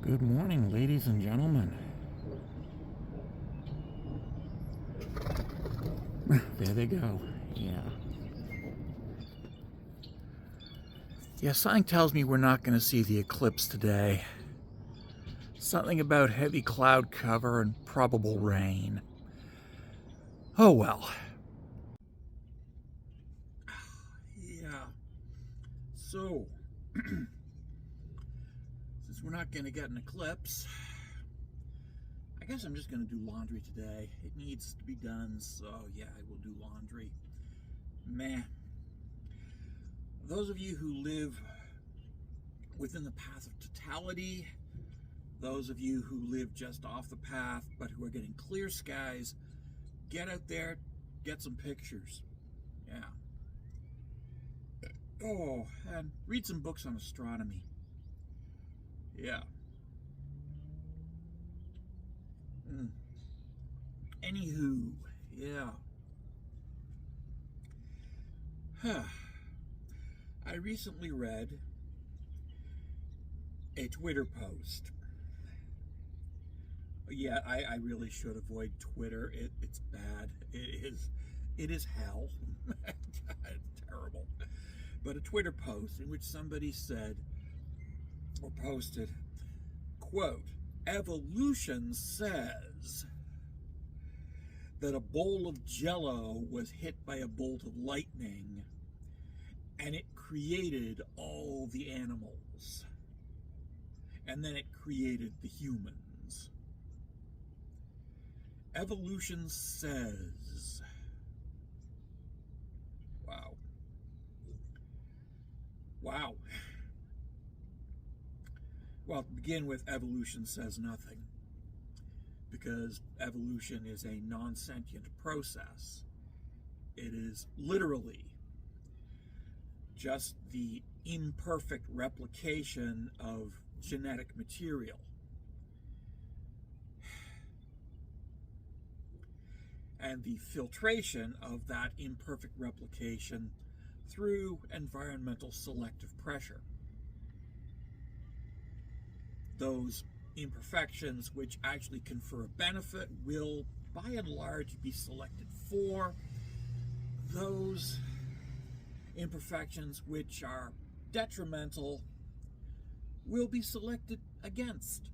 Good morning, ladies and gentlemen. There they go. Yeah, something tells me we're not going to see the eclipse today. Something about heavy cloud cover and probable rain. Oh well. Yeah. So, since we're not going to get an eclipse, I guess I'm just going to do laundry today. It needs to be done, so yeah, I will do laundry. Meh. Those of you who live within the path of totality, those of you who live just off the path but who are getting clear skies, get out there, get some pictures. Yeah. Oh, and read some books on astronomy. Yeah. Anywho, yeah. I recently read a Twitter post. Yeah, I really should avoid Twitter. It's bad. It is hell. It's terrible. But a Twitter post in which somebody said or posted, quote, "Evolution says that a bowl of Jell-O was hit by a bolt of lightning and it created all the animals. And then it created the humans. Evolution says." Wow. Wow. Well, to begin with, evolution says nothing, because evolution is a non-sentient process. It is literally just the imperfect replication of genetic material. And the filtration of that imperfect replication through environmental selective pressure. Those imperfections which actually confer a benefit will, by and large, be selected for. Those imperfections which are detrimental will be selected against.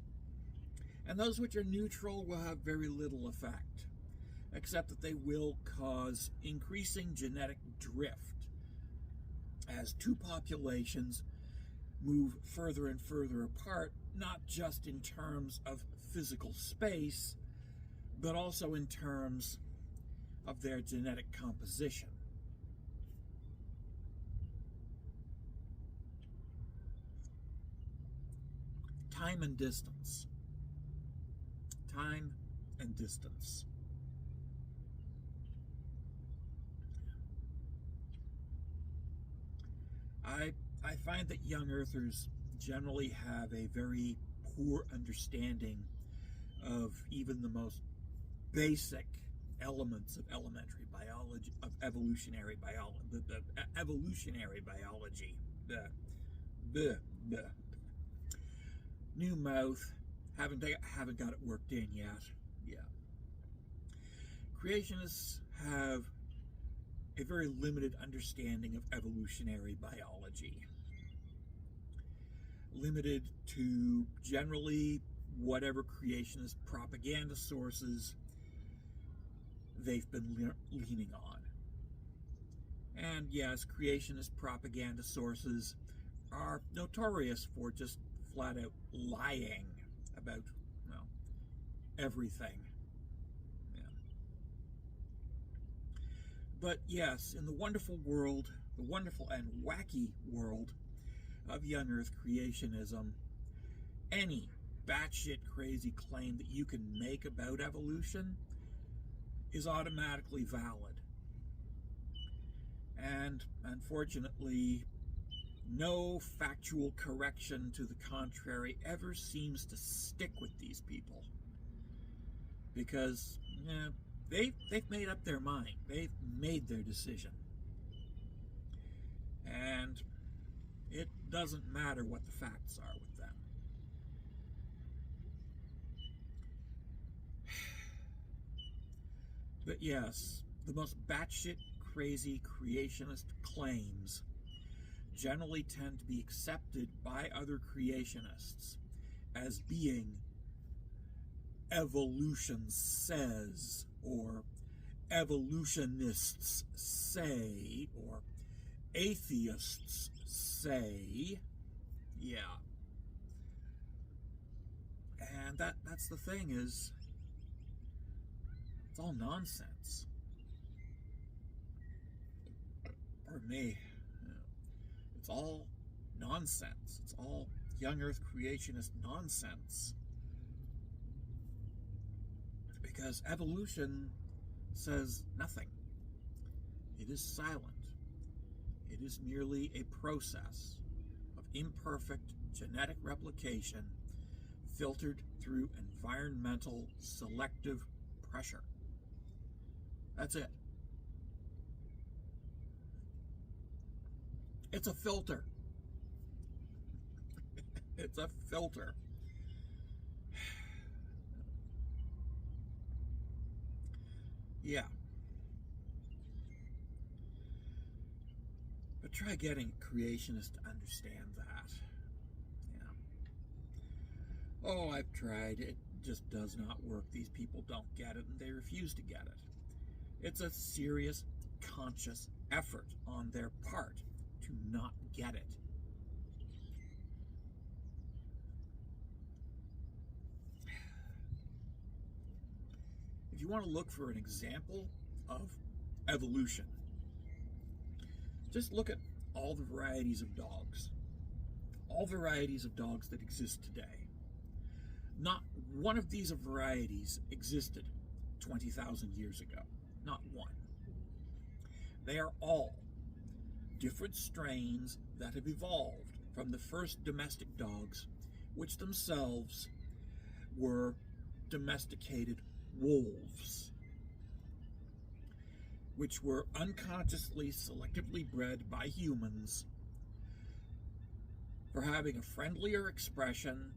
And those which are neutral will have very little effect, except that they will cause increasing genetic drift as two populations move further and further apart, not just in terms of physical space, but also in terms of their genetic composition. Time and distance. Time and distance. I find that young earthers generally have a very poor understanding of even the most basic elements of elementary biology, of evolutionary biology, the evolutionary biology. The new mouth. Haven't got it worked in yet. Yeah. Creationists have a very limited understanding of evolutionary biology. Limited to generally whatever creationist propaganda sources they've been leaning on. And yes, creationist propaganda sources are notorious for just flat out lying about, well, everything. Yeah. But yes, in the wonderful world, the wonderful and wacky world of young earth creationism, any batshit crazy claim that you can make about evolution is automatically valid. And unfortunately, no factual correction to the contrary ever seems to stick with these people, because they've made up their mind. They've made their decision. And it doesn't matter what the facts are with them. But yes, the most batshit crazy creationist claims generally tend to be accepted by other creationists as being evolution says, or evolutionists say, or atheists say. Yeah. And that's the thing, is it's all nonsense. Pardon me. It's all nonsense. It's all young earth creationist nonsense. Because evolution says nothing. It is silent. It is merely a process of imperfect genetic replication filtered through environmental selective pressure. That's it. It's a filter. It's a filter. Yeah. But try getting creationists to understand that. Yeah. Oh, I've tried. It just does not work. These people don't get it, and they refuse to get it. It's a serious, conscious effort on their part to not get it. If you want to look for an example of evolution, just look at all the varieties of dogs. All varieties of dogs that exist today. Not one of these varieties existed 20,000 years ago. Not one. They are all different strains that have evolved from the first domestic dogs, which themselves were domesticated wolves, which were unconsciously selectively bred by humans for having a friendlier expression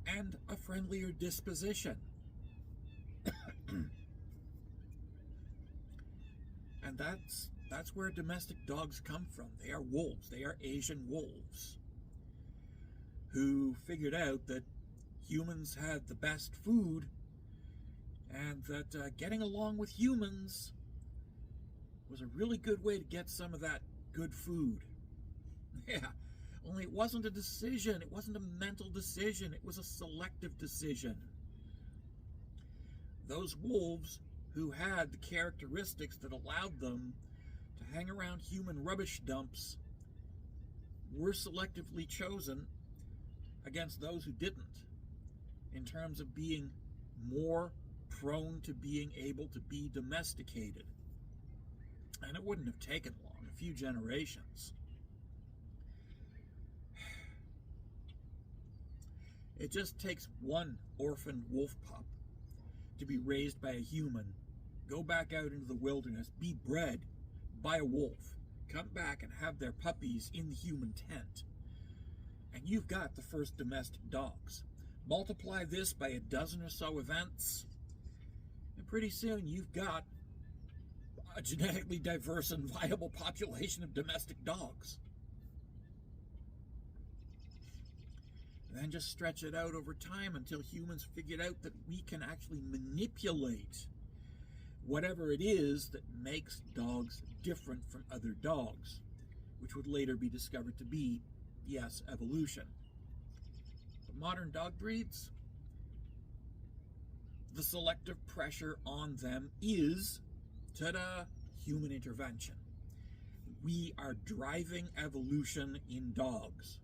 and a friendlier disposition. And that's where domestic dogs come from. They are wolves. They are Asian wolves who figured out that humans had the best food, and that getting along with humans was a really good way to get some of that good food. Yeah, only it wasn't a decision. It wasn't a mental decision. It was a selective decision. Those wolves who had the characteristics that allowed them to hang around human rubbish dumps were selectively chosen against those who didn't, in terms of being more prone to being able to be domesticated. And it wouldn't have taken long, a few generations. It just takes one orphaned wolf pup to be raised by a human, go back out into the wilderness, be bred by a wolf, come back and have their puppies in the human tent, and you've got the first domestic dogs. Multiply this by a dozen or so events, and pretty soon you've got a genetically diverse and viable population of domestic dogs. And then just stretch it out over time until humans figured out that we can actually manipulate whatever it is that makes dogs different from other dogs, which would later be discovered to be, yes, evolution. But modern dog breeds, the selective pressure on them is, ta-da, human intervention. We are driving evolution in dogs.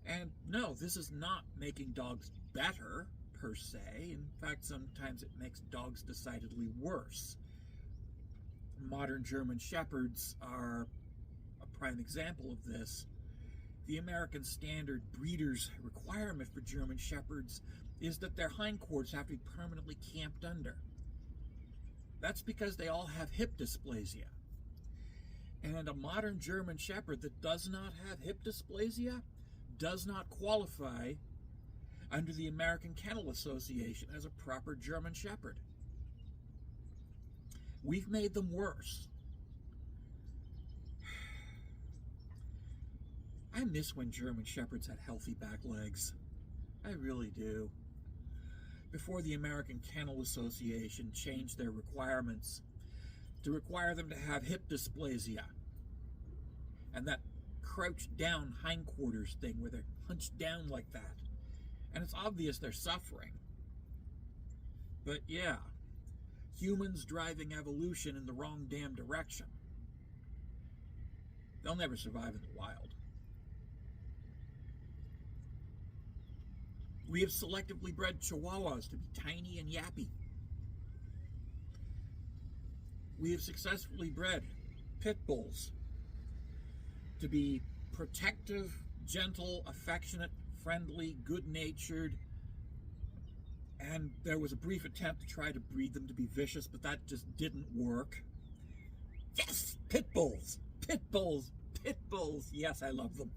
And no, this is not making dogs better, per se. In fact, sometimes it makes dogs decidedly worse. Modern German Shepherds are a prime example of this. The American standard breeder's requirement for German Shepherds is that their hindquarters have to be permanently camped under. That's because they all have hip dysplasia. And a modern German Shepherd that does not have hip dysplasia does not qualify under the American Kennel Association as a proper German Shepherd. We've made them worse. I miss when German Shepherds had healthy back legs. I really do. Before the American Kennel Association changed their requirements to require them to have hip dysplasia and that crouched down hindquarters thing where they're hunched down like that. And it's obvious they're suffering. But yeah, humans driving evolution in the wrong damn direction. They'll never survive in the wild. We have selectively bred Chihuahuas to be tiny and yappy. We have successfully bred Pit Bulls to be protective, gentle, affectionate, friendly, good-natured, and there was a brief attempt to try to breed them to be vicious, but that just didn't work. Yes! Pit Bulls! Pit Bulls! Pit Bulls! Yes, I love them.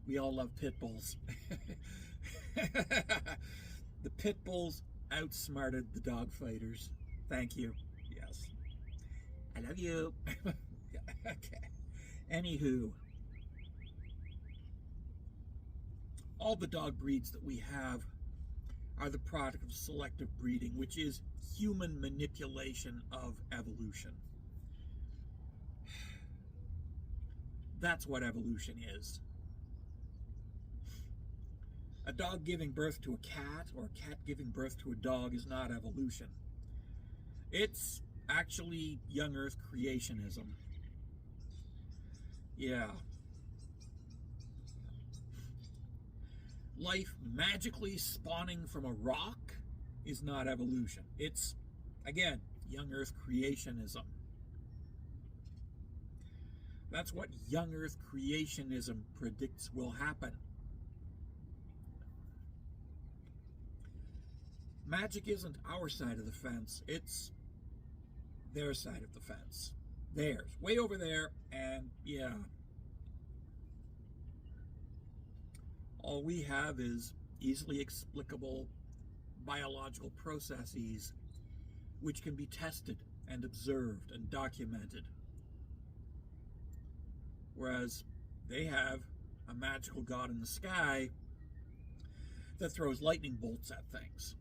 We all love Pit Bulls. The Pit Bulls outsmarted the dog fighters. Thank you. Yes. I love you. Okay. Anywho, all the dog breeds that we have are the product of selective breeding, which is human manipulation of evolution. That's what evolution is. A dog giving birth to a cat or a cat giving birth to a dog is not evolution. It's actually young earth creationism. Yeah. Life magically spawning from a rock is not evolution. It's, again, young earth creationism. That's what young earth creationism predicts will happen. Magic isn't our side of the fence, it's their side of the fence. Theirs, way over there, and yeah. All we have is easily explicable biological processes which can be tested and observed and documented. Whereas they have a magical god in the sky that throws lightning bolts at things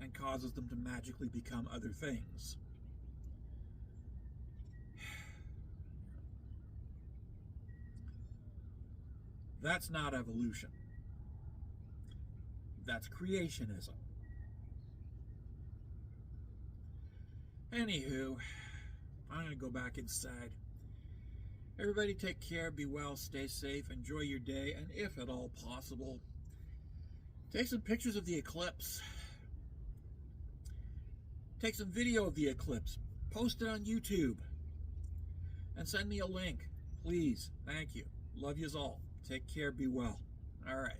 and causes them to magically become other things. That's not evolution. That's creationism. Anywho, I'm going to go back inside. Everybody take care, be well, stay safe, enjoy your day, and if at all possible, take some pictures of the eclipse. Take some video of the eclipse. Post it on YouTube. And send me a link. Please. Thank you. Love yous all. Take care. Be well. All right.